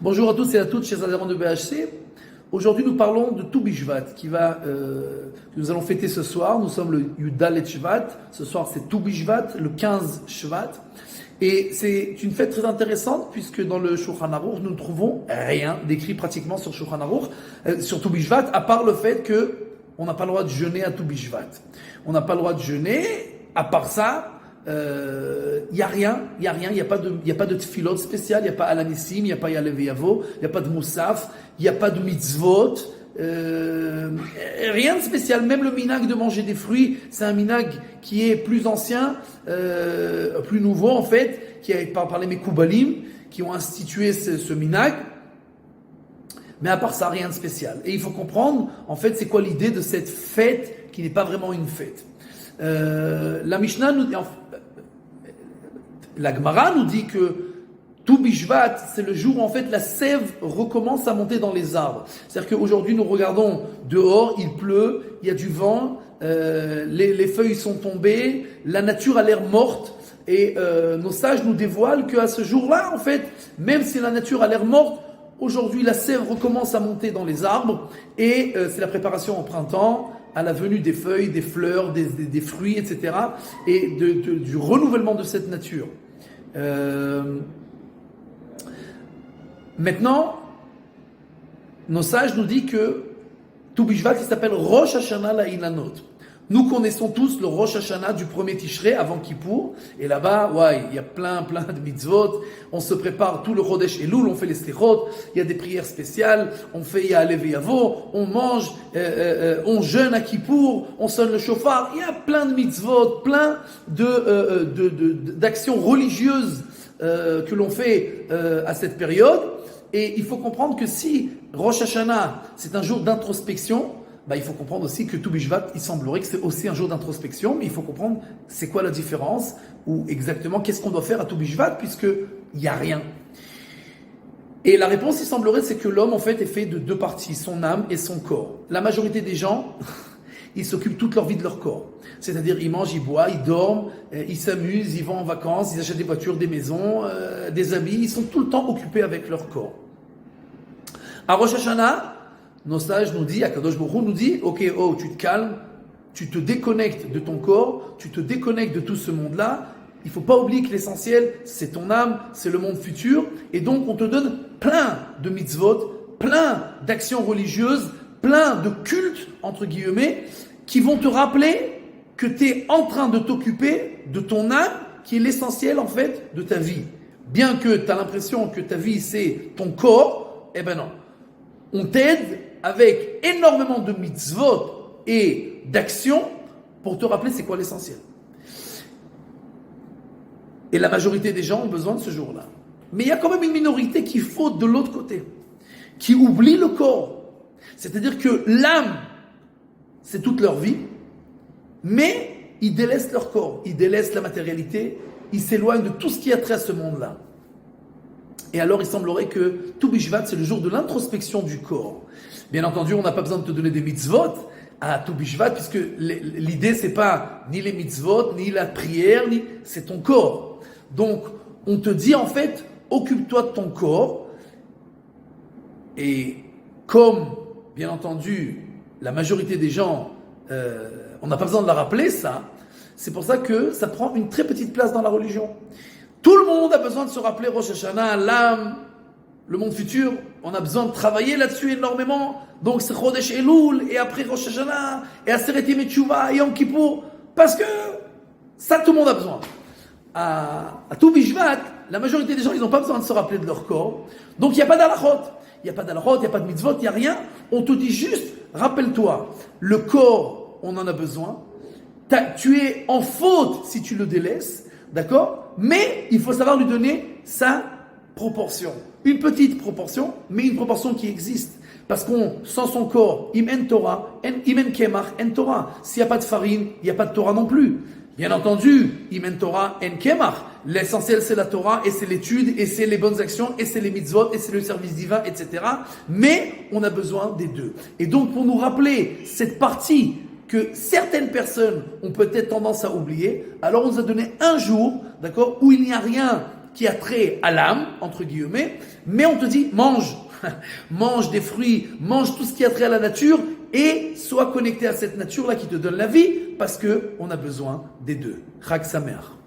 Bonjour à tous et à toutes, chers adhérents de BHC. Aujourd'hui, nous parlons de Tou Bishvat, que nous allons fêter ce soir. Nous sommes le Yudalet Shvat. Ce soir, c'est Tou Bishvat, le 15 Shvat. Et c'est une fête très intéressante puisque dans le Shulchan Aruch, nous ne trouvons rien d'écrit pratiquement sur Shulchan Aruch, sur Tou Bishvat, à part le fait que on n'a pas le droit de jeûner à Tou Bishvat. On n'a pas le droit de jeûner. À part ça, il y a rien, il y a pas de tefilot spécial, il y a pas alanissim, il y a pas yalev yavo, il y a pas de moussaf, il y a pas de mitzvot, rien de spécial. Même le minag de manger des fruits, c'est un minag qui est plus ancien, plus nouveau en fait, qui a été par les Mekoubalim, qui ont institué ce minag. Mais à part ça, rien de spécial. Et il faut comprendre, en fait, c'est quoi l'idée de cette fête qui n'est pas vraiment une fête. La Mishnah nous dit, la Gemara nous dit que Tou Bishvat, c'est le jour où en fait la sève recommence à monter dans les arbres. C'est-à-dire qu'aujourd'hui nous regardons dehors, il pleut, il y a du vent, les feuilles sont tombées, la nature a l'air morte. Et nos sages nous dévoilent qu'à ce jour-là, en fait, même si la nature a l'air morte, aujourd'hui la sève recommence à monter dans les arbres. Et c'est la préparation au printemps, à la venue des feuilles, des fleurs, des fruits, etc. Et du renouvellement de cette nature. Maintenant, nos sages nous disent que Tou Bishvat, il s'appelle Rosh Hashanah La'ilanot. Nous connaissons tous le Rosh Hashanah du premier Tishrei avant Kippour. Et là-bas, il y a plein de mitzvot. On se prépare tout le Chodesh Elul, on fait les slichot. Il y a des prières spéciales. On fait Ya'alev Yavo, on mange, on jeûne à Kippour, on sonne le shofar. Il y a plein de mitzvot, plein d'actions religieuses que l'on fait à cette période. Et il faut comprendre que si Rosh Hashanah, c'est un jour d'introspection, il faut comprendre aussi que Tou Bishvat, il semblerait que c'est aussi un jour d'introspection, mais il faut comprendre c'est quoi la différence, ou exactement qu'est-ce qu'on doit faire à Tou Bishvat, puisqu'il n'y a rien. Et la réponse, il semblerait, c'est que l'homme, en fait, est fait de deux parties, son âme et son corps. La majorité des gens, ils s'occupent toute leur vie de leur corps. C'est-à-dire, ils mangent, ils boivent, ils dorment, ils s'amusent, ils vont en vacances, ils achètent des voitures, des maisons, des habits, ils sont tout le temps occupés avec leur corps. À Rosh Hashanah, nos sages nous disent, Akadosh Baruch Hu nous dit, ok, tu te calmes, tu te déconnectes de ton corps, tu te déconnectes de tout ce monde-là. Il ne faut pas oublier que l'essentiel, c'est ton âme, c'est le monde futur. Et donc, on te donne plein de mitzvot, plein d'actions religieuses, plein de cultes, entre guillemets, qui vont te rappeler que tu es en train de t'occuper de ton âme, qui est l'essentiel, en fait, de ta vie. Bien que tu as l'impression que ta vie, c'est ton corps, eh ben non. On t'aide avec énormément de mitzvot et d'actions pour te rappeler c'est quoi l'essentiel. Et la majorité des gens ont besoin de ce jour-là. Mais il y a quand même une minorité qui faute de l'autre côté, qui oublie le corps. C'est-à-dire que l'âme, c'est toute leur vie, mais ils délaissent leur corps, ils délaissent la matérialité, ils s'éloignent de tout ce qui a trait à ce monde-là. Et alors, il semblerait que Tou Bishvat, c'est le jour de l'introspection du corps. Bien entendu, on n'a pas besoin de te donner des mitzvot à Tou Bishvat, puisque l'idée, c'est pas ni les mitzvot, ni la prière, c'est ton corps. Donc, on te dit, en fait, occupe-toi de ton corps. Et comme, bien entendu, la majorité des gens, on n'a pas besoin de la rappeler, ça, c'est pour ça que ça prend une très petite place dans la religion. Tout le monde a besoin de se rappeler Rosh Hashanah, l'âme, le monde futur. On a besoin de travailler là-dessus énormément. Donc c'est Chodesh Elul, et après Rosh Hashanah, et Aseret Yemei Teshuvah, et Yom Kippour. Parce que ça, tout le monde a besoin. À Tou Bishvat, la majorité des gens, ils n'ont pas besoin de se rappeler de leur corps. Donc il n'y a pas d'halachot. Il n'y a pas d'halachot, il n'y a pas de mitzvot, il n'y a rien. On te dit juste, rappelle-toi, le corps, on en a besoin. Tu es en faute si tu le délaisses. D'accord? Mais il faut savoir lui donner sa proportion. Une petite proportion, mais une proportion qui existe. Parce qu'on, sans son corps, im en Torah, im en kemach, en Torah. S'il n'y a pas de farine, il n'y a pas de Torah non plus. Bien entendu, im en Torah, en kemach. L'essentiel, c'est la Torah, et c'est l'étude, et c'est les bonnes actions, et c'est les mitzvot, et c'est le service divin, etc. Mais on a besoin des deux. Et donc, pour nous rappeler cette partie que certaines personnes ont peut-être tendance à oublier, alors on nous a donné un jour, d'accord, où il n'y a rien qui a trait à l'âme, entre guillemets, mais on te dit mange, mange des fruits, mange tout ce qui a trait à la nature et sois connecté à cette nature-là qui te donne la vie parce que on a besoin des deux. Chag Sameach.